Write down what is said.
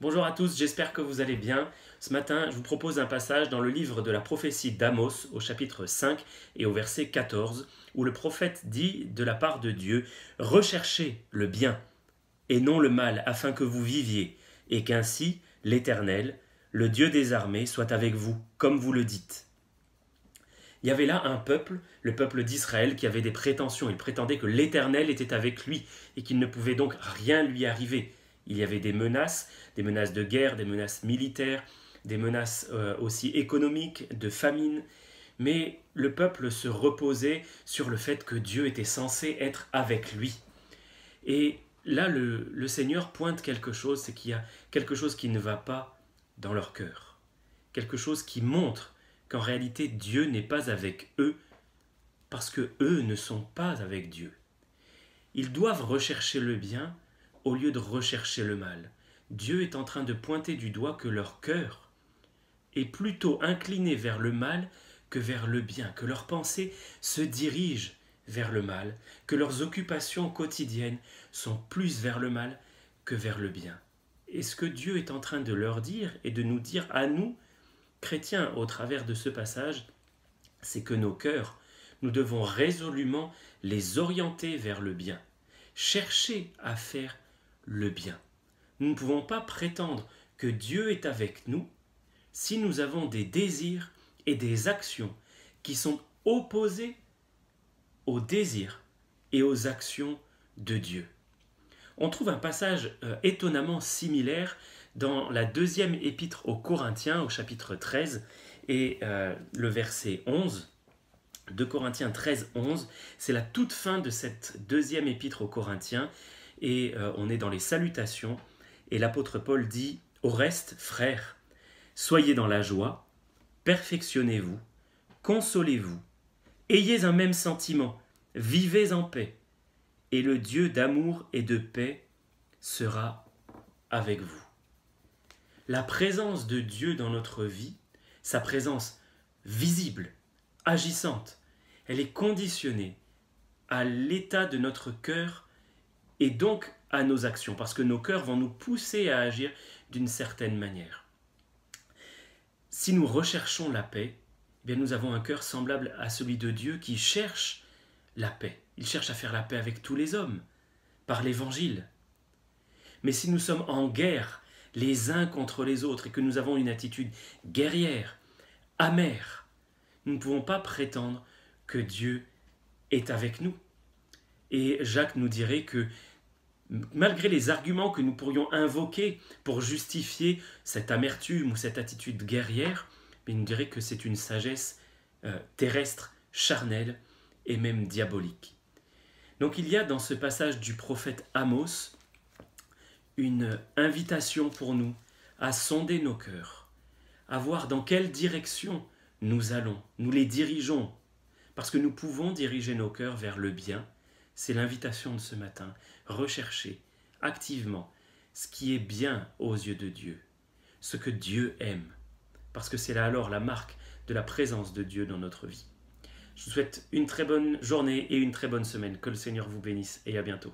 Bonjour à tous, j'espère que vous allez bien. Ce matin, je vous propose un passage dans le livre de la prophétie d'Amos au chapitre 5 et au verset 14 où le prophète dit de la part de Dieu: Recherchez le bien et non le mal afin que vous viviez et qu'ainsi l'Éternel, le Dieu des armées, soit avec vous comme vous le dites. Il y avait là un peuple, le peuple d'Israël, qui avait des prétentions. Il prétendait que l'Éternel était avec lui et qu'il ne pouvait donc rien lui arriver. Il y avait des menaces de guerre, des menaces militaires, des menaces aussi économiques, de famine. Mais le peuple se reposait sur le fait que Dieu était censé être avec lui. Et là, le Seigneur pointe quelque chose, c'est qu'il y a quelque chose qui ne va pas dans leur cœur. Quelque chose qui montre qu'en réalité Dieu n'est pas avec eux parce que eux ne sont pas avec Dieu. Ils doivent rechercher le bien au lieu de rechercher le mal. Dieu est en train de pointer du doigt que leur cœur est plutôt incliné vers le mal que vers le bien, que leurs pensées se dirigent vers le mal, que leurs occupations quotidiennes sont plus vers le mal que vers le bien. Et ce que Dieu est en train de leur dire et de nous dire à nous, chrétiens, au travers de ce passage, c'est que nos cœurs, nous devons résolument les orienter vers le bien. Chercher à faire le bien. Nous ne pouvons pas prétendre que Dieu est avec nous si nous avons des désirs et des actions qui sont opposés aux désirs et aux actions de Dieu. On trouve un passage étonnamment similaire dans la deuxième épître aux Corinthiens, au chapitre 13, et le verset 11. 2 Corinthiens 13, 11, c'est la toute fin de cette deuxième épître aux Corinthiens, et on est dans les salutations, et l'apôtre Paul dit: Au reste, frères, soyez dans la joie, perfectionnez-vous, consolez-vous, ayez un même sentiment, vivez en paix, et le Dieu d'amour et de paix sera avec vous. La présence de Dieu dans notre vie, sa présence visible, agissante, elle est conditionnée à l'état de notre cœur et donc à nos actions, parce que nos cœurs vont nous pousser à agir d'une certaine manière. Si nous recherchons la paix, eh bien nous avons un cœur semblable à celui de Dieu qui cherche la paix. Il cherche à faire la paix avec tous les hommes, par l'Évangile. Mais si nous sommes en guerre les uns contre les autres et que nous avons une attitude guerrière, amère, nous ne pouvons pas prétendre que Dieu est avec nous. Et Jacques nous dirait que malgré les arguments que nous pourrions invoquer pour justifier cette amertume ou cette attitude guerrière, il nous dirait que c'est une sagesse terrestre, charnelle et même diabolique. Donc il y a dans ce passage du prophète Amos une invitation pour nous à sonder nos cœurs, à voir dans quelle direction nous allons, nous les dirigeons, parce que nous pouvons diriger nos cœurs vers le bien. C'est l'invitation de ce matin. Rechercher activement ce qui est bien aux yeux de Dieu, ce que Dieu aime, parce que c'est là alors la marque de la présence de Dieu dans notre vie. Je vous souhaite une très bonne journée et une très bonne semaine. Que le Seigneur vous bénisse et à bientôt.